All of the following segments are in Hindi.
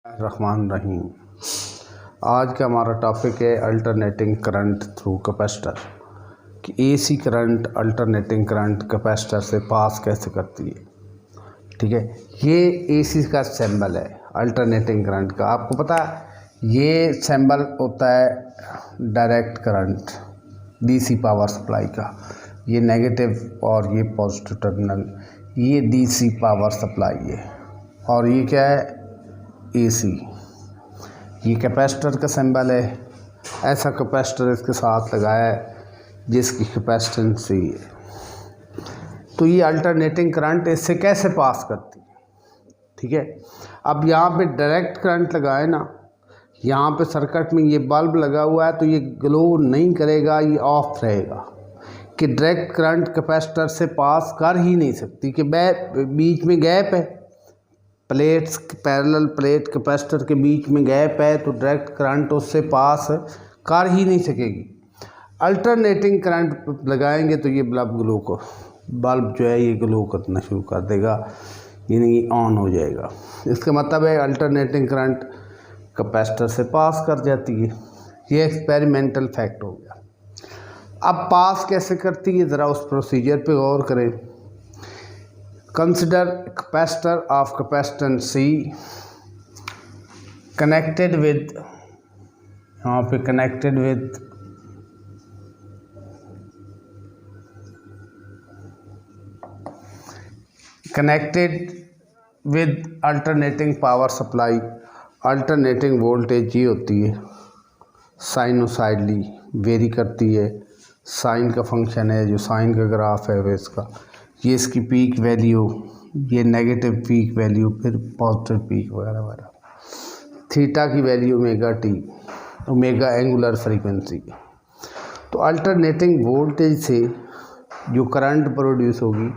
रहमान रहीम। आज का हमारा टॉपिक है अल्टरनेटिंग करंट थ्रू कैपेसिटर कि AC current alternating current capacitor से पास कैसे करती है। ठीक है, ये एसी का सिंबल है अल्टरनेटिंग करंट का। आपको पता है ये सिंबल होता है direct current DC power supply का, ये नेगेटिव और ये पॉजिटिव टर्मिनल, ये डीसी पावर सप्लाई है और ये क्या है एसी। ये कैपेसिटर का सिंबल है। ऐसा कैपेसिटर इसके साथ लगाया है जिसकी कैपेसिटेंस ही है। तो ये अल्टरनेटिंग करंट इससे कैसे पास करती है। ठीक है, अब यहाँ पे डायरेक्ट करंट लगाए ना, यहाँ पे सर्किट में ये बल्ब लगा हुआ है तो ये ग्लो नहीं करेगा, ये ऑफ रहेगा कि डायरेक्ट करंट कैपेसिटर से पास कर ही नहीं सकती कि बीच में गैप है, प्लेट्स पैरेलल प्लेट कैपेसिटर के बीच में गैप है तो डायरेक्ट करंट उससे पास कर ही नहीं सकेगी। अल्टरनेटिंग करंट लगाएंगे तो ये बल्ब जो है ये ग्लो करना शुरू कर देगा, यानी ऑन हो जाएगा। इसका मतलब है अल्टरनेटिंग करंट कैपेसिटर से पास कर जाती है। ये एक्सपेरिमेंटल फैक्ट हो गया। अब पास कैसे करती है, ज़रा उस प्रोसीजर पे गौर करें। Consider capacitor of capacitance C connected with, यहाँ पे connected with alternating power supply। alternating voltage ये होती है साइनोसाइडली वेरी करती है। साइन का फंक्शन है, जो साइन का ग्राफ है वो इसका, ये इसकी पीक वैल्यू, ये नेगेटिव पीक वैल्यू, फिर पॉजिटिव पीक वगैरह वगैरह। थीटा की value omega t, omega angular frequency. तो अल्टरनेटिंग वोल्टेज से जो करंट प्रोड्यूस होगी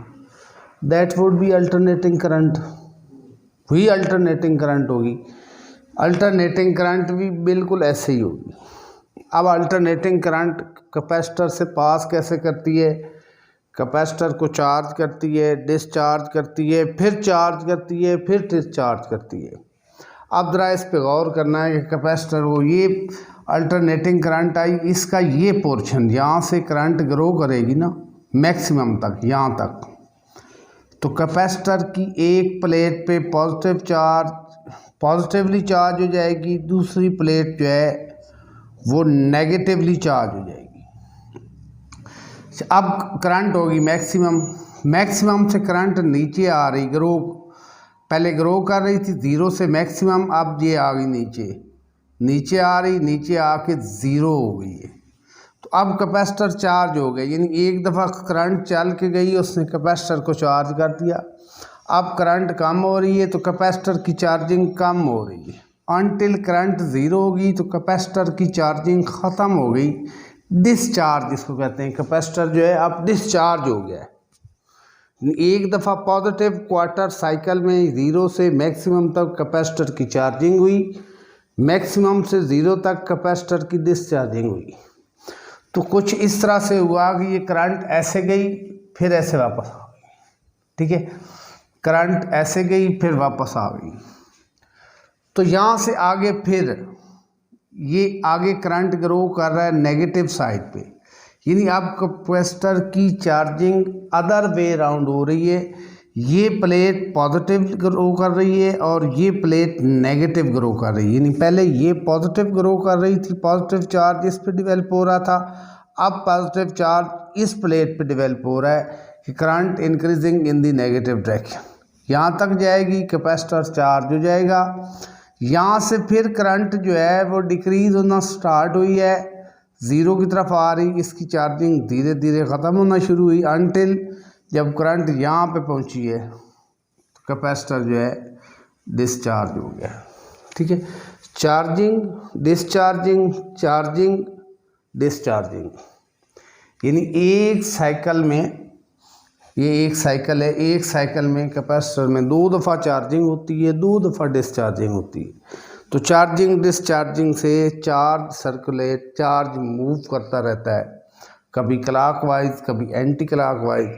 that would be alternating current, वही अल्टरनेटिंग करंट होगी। अल्टरनेटिंग करंट भी बिल्कुल ऐसे ही होगी। अब अल्टरनेटिंग करंट कैपेसिटर से पास कैसे करती है, कैपेसिटर को चार्ज करती है, डिस्चार्ज करती है, फिर चार्ज करती है, फिर डिस्चार्ज करती है। अब ज़रा इस पे गौर करना है कि कैपेसिटर वो ये अल्टरनेटिंग करंट आई, इसका ये पोर्शन यहाँ से करंट ग्रो करेगी ना मैक्सिमम तक, यहाँ तक। तो कैपेसिटर की एक प्लेट पे पॉजिटिवली चार्ज हो जाएगी, दूसरी प्लेट जो है वो नेगेटिवली चार्ज हो जाएगी। अब करंट होगी मैक्सिमम से करंट नीचे आ रही, पहले ग्रो कर रही थी 0 से मैक्सिमम, अब ये आ गई नीचे आ रही, नीचे आके 0 हो गई है। तो अब कैपेसिटर चार्ज हो गया, यानी एक दफ़ा करंट चल के गई, उसने कैपेसिटर को चार्ज कर दिया। अब करंट कम हो रही है तो कैपेसिटर की चार्जिंग कम हो रही है अनटिल करंट 0 होगी तो कैपेसिटर की चार्जिंग ख़त्म हो गई। डिस्चार्ज इसको कहते हैं, कैपेसिटर जो है अब डिस्चार्ज हो गया है। एक दफ़ा पॉजिटिव क्वार्टर साइकिल में 0 से मैक्सिमम तक कैपेसिटर की चार्जिंग हुई, मैक्सिमम से 0 तक कैपेसिटर की डिस्चार्जिंग हुई। तो कुछ इस तरह से हुआ कि ये करंट ऐसे गई फिर ऐसे वापस आ गई। ठीक है, करंट ऐसे गई फिर वापस आ गई। तो यहाँ से आगे फिर ये आगे करंट ग्रो कर रहा है नेगेटिव साइड पे, यानी अब कैपेसिटर की चार्जिंग अदर वे राउंड हो रही है। ये प्लेट पॉजिटिव ग्रो कर रही है और ये प्लेट नेगेटिव ग्रो कर रही है, यानी पहले ये पॉजिटिव ग्रो कर रही थी, पॉजिटिव चार्ज इस पे डेवलप हो रहा था, अब पॉजिटिव चार्ज इस प्लेट पे डेवलप हो रहा है कि current increasing in the negative direction. यहाँ तक जाएगी, कैपेसिटर चार्ज हो जाएगा। यहाँ से फिर करंट जो है वो डिक्रीज़ होना स्टार्ट हुई है, 0 की तरफ आ रही, इसकी चार्जिंग धीरे धीरे ख़त्म होना शुरू हुई अनटिल जब करंट यहाँ पे पहुँची है तो कैपेसिटर जो है डिस्चार्ज हो गया। ठीक है, चार्जिंग डिस्चार्जिंग, चार्जिंग डिस्चार्जिंग, यानी एक साइकिल में, ये एक साइकिल है, एक साइकिल में कैपेसिटर में 2 दफ़ा चार्जिंग होती है, 2 दफ़ा डिस्चार्जिंग होती है। तो चार्जिंग डिस्चार्जिंग से चार्ज मूव करता रहता है, कभी क्लॉकवाइज कभी एंटी क्लॉकवाइज,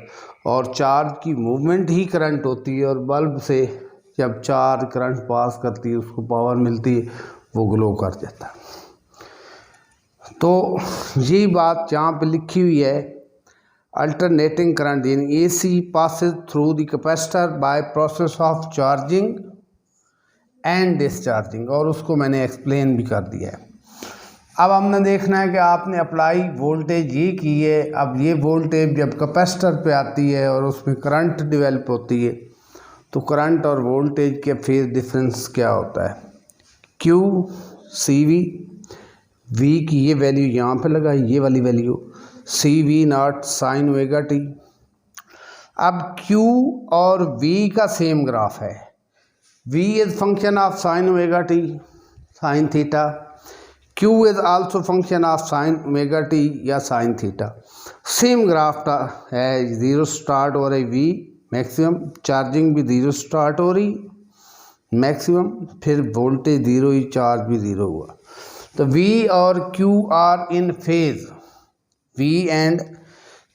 और चार्ज की मूवमेंट ही करंट होती है और बल्ब से जब चार्ज करंट पास करती है उसको पावर मिलती है, वो ग्लो कर जाता है। तो यही बात जहाँ पे लिखी हुई है, अल्टरनेटिंग करंट यानी AC passes through the capacitor by process of charging and discharging, और उसको मैंने एक्सप्लेन भी कर दिया है। अब हमने देखना है कि आपने अप्लाई वोल्टेज ये की है। अब ये वोल्टेज जब कैपेसिटर पे आती है और उसमें करंट डेवलप होती है, तो करंट और वोल्टेज के फेज डिफरेंस क्या होता है, Q CV, V की ये वैल्यू यहाँ पे लगाई, ये वाली value CV0 sin omega t। अब Q और V का सेम ग्राफ है, V is function of sin omega t sin theta, Q is also function of sin omega t या sin थीटा। सेम ग्राफ है, ज़ीरो स्टार्ट हो रही V मैक्सिमम, चार्जिंग भी ज़ीरो स्टार्ट हो रही मैक्सिमम, फिर वोल्टेज ज़ीरो ही, चार्ज भी ज़ीरो हुआ। तो V और Q are in phase, V and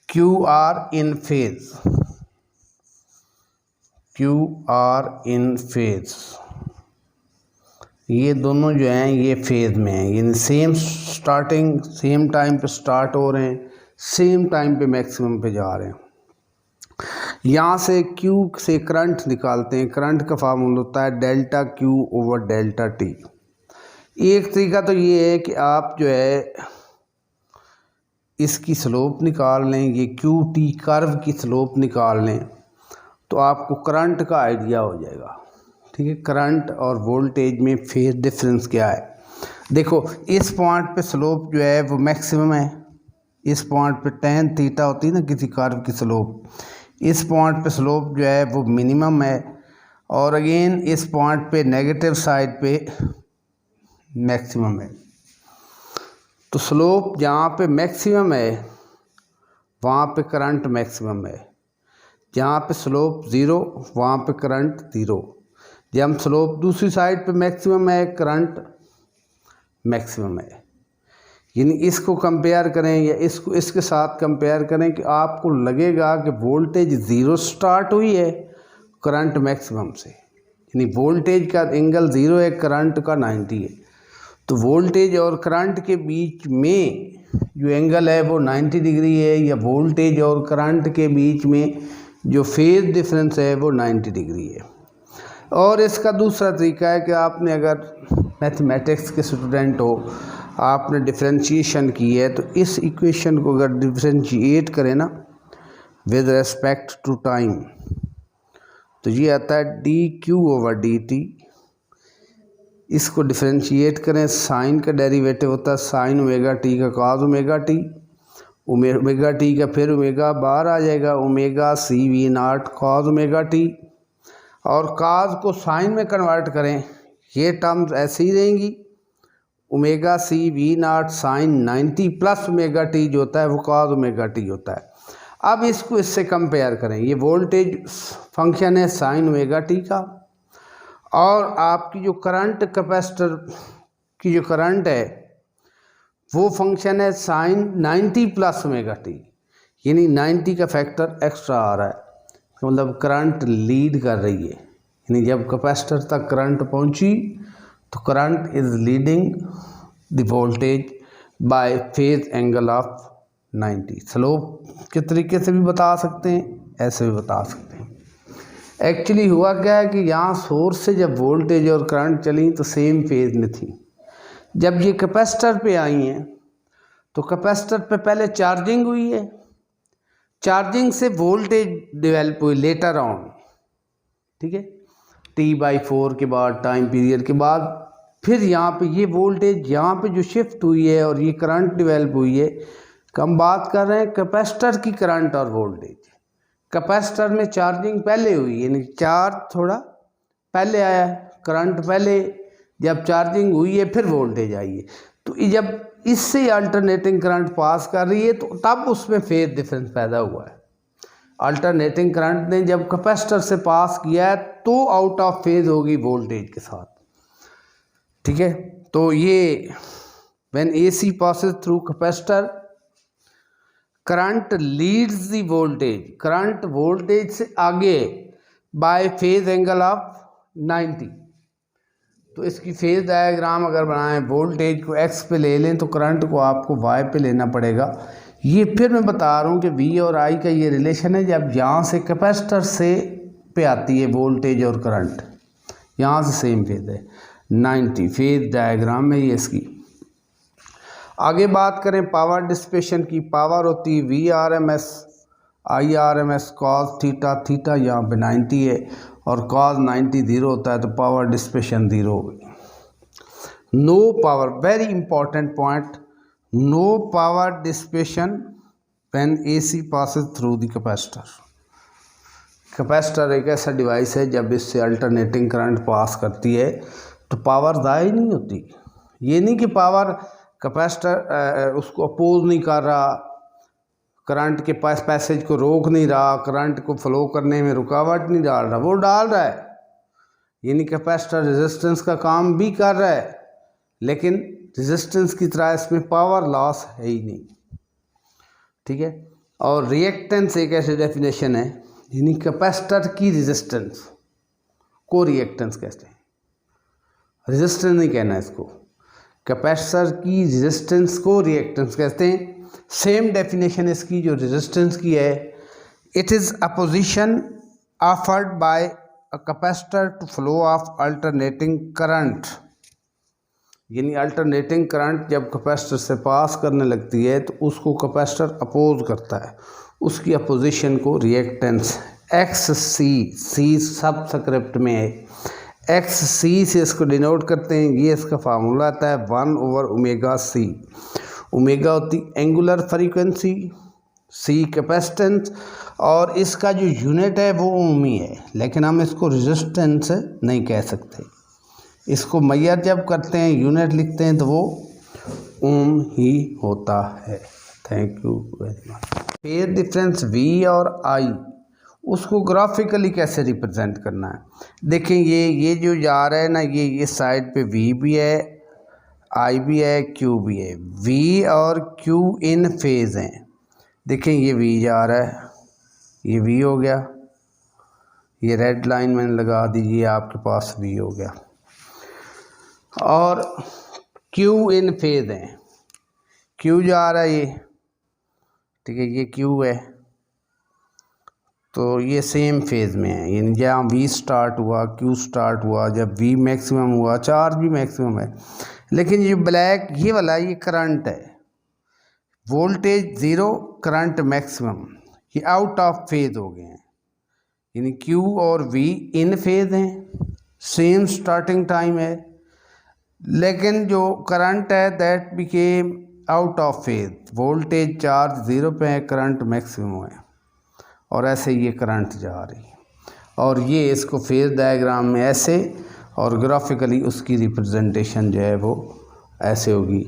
Q are in phase, Q are in phase, ये दोनों जो हैं ये फेज में हैं, यानी सेम स्टार्टिंग, सेम टाइम पे स्टार्ट हो रहे हैं, सेम टाइम पे मैक्सिमम पे जा रहे हैं। यहाँ से Q से करंट निकालते हैं, करंट का फार्मूला होता है delta Q over delta T। एक तरीका तो ये है कि आप जो है इसकी स्लोप निकाल लें, ये QT कर्व की स्लोप निकाल लें, तो आपको करंट का आइडिया हो जाएगा। ठीक है, करंट और वोल्टेज में फेज डिफरेंस क्या है। देखो इस पॉइंट पे स्लोप जो है वो मैक्सिमम है, इस पॉइंट पे tan थीटा होती है ना किसी कर्व की स्लोप, इस पॉइंट पे स्लोप जो है वो मिनिमम है, और अगेन इस पॉइंट पे नेगेटिव साइड पे मैक्सिमम है। तो स्लोप जहाँ पे मैक्सिमम है वहाँ पे करंट मैक्सिमम है, जहाँ पे स्लोप ज़ीरो वहाँ पे करंट ज़ीरो। जब स्लोप दूसरी साइड पे मैक्सिमम है, करंट मैक्सिमम है। यानी इसको कंपेयर करें या इसको इसके साथ कंपेयर करें कि आपको लगेगा कि वोल्टेज ज़ीरो स्टार्ट हुई है करंट मैक्सिमम से, यानी वोल्टेज का एंगल ज़ीरो है, करंट का 90 है। तो वोल्टेज और करंट के बीच में जो एंगल है वो 90 डिग्री है, या वोल्टेज और करंट के बीच में जो फेज डिफरेंस है वो 90 डिग्री है। और इसका दूसरा तरीका है कि आपने अगर मैथमेटिक्स के स्टूडेंट हो, आपने डिफरेंशिएशन की है, तो इस इक्वेशन को अगर डिफरेंशिएट करें ना विद रेस्पेक्ट टू टाइम, तो ये आता है dq ओवर dt। इसको डिफरेंशिएट करें, साइन का डेरिवेटिव होता है साइन ओमेगा टी का cos omega t, omega t का फिर ओमेगा बाहर आ जाएगा, omega CV0 cos omega t, और कॉस को साइन में कन्वर्ट करें, ये टर्म्स ऐसे ही रहेंगी, omega CV0 sine 90 plus omega t जो होता है वो कॉस ओमेगा टी होता है। अब इसको इससे कंपेयर करें, ये वोल्टेज फंक्शन है साइन ओमेगा टी का, और आपकी जो करंट कैपेसिटर की जो करंट है वो फंक्शन है साइन 90 प्लस ओमेगा टी, यानी 90 का फैक्टर एक्स्ट्रा आ रहा है, मतलब करंट लीड कर रही है। यानी जब कैपेसिटर तक करंट पहुंची तो current is leading the voltage bye phase angle of 90। Slope के तरीके से भी बता सकते हैं, ऐसे भी बता सकते हैं। एक्चुअली हुआ क्या है कि यहाँ सोर्स से जब वोल्टेज और करंट चली तो सेम फेज में थी, जब ये कैपेसिटर पे आई हैं तो कैपेसिटर पे पहले चार्जिंग हुई है, चार्जिंग से वोल्टेज डेवलप हुई लेटर ऑन, ठीक है, T/4 के बाद टाइम पीरियड के बाद, फिर यहाँ पे ये वोल्टेज यहाँ पे जो शिफ्ट हुई है और ये करंट डेवलप हुई है। हम बात कर रहे हैं कैपेसिटर की करंट और वोल्टेज। कैपेसिटर में चार्जिंग पहले हुई, यानी चार्ज थोड़ा पहले आया, करंट पहले, जब चार्जिंग हुई है फिर वोल्टेज आई है। तो जब इससे अल्टरनेटिंग करंट पास कर रही है तो तब उसमें फेज डिफरेंस पैदा हुआ है। अल्टरनेटिंग करंट ने जब कैपेसिटर से पास किया है तो आउट ऑफ फेज होगी वोल्टेज के साथ, ठीक है। तो ये when AC passes through capacitor current leads the voltage, current voltage से आगे बाय फेज एंगल ऑफ 90। तो इसकी फेज डायग्राम अगर बनाएं, वोल्टेज को एक्स पे ले लें तो करंट को आपको वाई पे लेना पड़ेगा। ये फिर मैं बता रहा हूँ कि वी और आई का ये रिलेशन है, जब यहाँ से कैपेसिटर से पे आती है वोल्टेज और करंट, यहाँ से सेम फेज है 90 फेज डायग्राम में ये इसकी। आगे बात करें पावर डिसिपेशन की, पावर होती है V R M S I R M S cos theta, theta यहाँ पे 90 है और कॉस 90 ज़ीरो होता है, तो पावर डिसिपेशन ज़ीरो हो गई। No power, very important point, no power dissipation when AC passes through the capacitor. Capacitor एक ऐसा डिवाइस है जब इससे अल्टरनेटिंग करंट पास करती है तो पावर ज़ाया नहीं होती। ये नहीं कि पावर कैपेसिटर उसको अपोज नहीं कर रहा, करंट के पास पैसेज को रोक नहीं रहा, करंट को फ्लो करने में रुकावट नहीं डाल रहा, वो डाल रहा है। यानी कैपेसिटर रेजिस्टेंस का काम भी कर रहा है, लेकिन रेजिस्टेंस की तरह इसमें पावर लॉस है ही नहीं, ठीक है। और रिएक्टेंस एक ऐसी डेफिनेशन है, यानी कैपेसिटर की रेजिस्टेंस को रिएक्टेंस कहते हैं, रेजिस्टेंस नहीं कहना इसको, कैपेसिटर की रेजिस्टेंस को रिएक्टेंस कहते हैं। सेम डेफिनेशन इसकी जो रेजिस्टेंस की है, it is a position offered by a capacitor to flow of alternating current. यानी अल्टरनेटिंग करंट जब कैपेसिटर से पास करने लगती है तो उसको कैपेसिटर अपोज करता है, उसकी अपोजिशन को रिएक्टेंस एक्स सी सब स्क्रिप्ट में है, एक्स सी से इसको डिनोट करते हैं। ये इसका फार्मूला आता है 1/ओमेगा सी। ओमेगा होती एंगुलर फ्रीक्वेंसी, सी कैपेसिटेंस, और इसका जो यूनिट है वो ओम ही है, लेकिन हम इसको रेजिस्टेंस नहीं कह सकते। इसको मैयर जब करते हैं, यूनिट लिखते हैं, तो वो ओम ही होता है। Thank you very much. Phase difference V और आई, उसको ग्राफिकली कैसे रिप्रेजेंट करना है, देखें ये जो जा रहा है ना, ये साइड पे वी भी है, आई भी है, क्यू भी है। वी और क्यू इन फेज हैं। देखें ये वी जा रहा है, ये वी हो गया, ये रेड लाइन मैंने लगा दी, ये आपके पास वी हो गया। और क्यू इन फेज हैं, क्यू जा रहा है ये, ठीक है, ये क्यू है, तो ये सेम फेज में है। यानी जहाँ वी स्टार्ट हुआ, क्यू स्टार्ट हुआ, जब वी मैक्सिमम हुआ, चार्ज भी मैक्सिमम है। लेकिन ये ब्लैक ये वाला ये करंट है, वोल्टेज ज़ीरो, करंट मैक्सिमम, ये आउट ऑफ फेज हो गए हैं। यानी क्यू और वी इन फेज हैं, सेम स्टार्टिंग टाइम है, लेकिन जो करंट है that became out of phase, voltage charge zero पे है, करंट मैक्सिमम है, और ऐसे ये करंट जा रही है। और ये इसको फेज डायग्राम में ऐसे, और ग्राफिकली उसकी रिप्रेजेंटेशन जो है वो ऐसे होगी।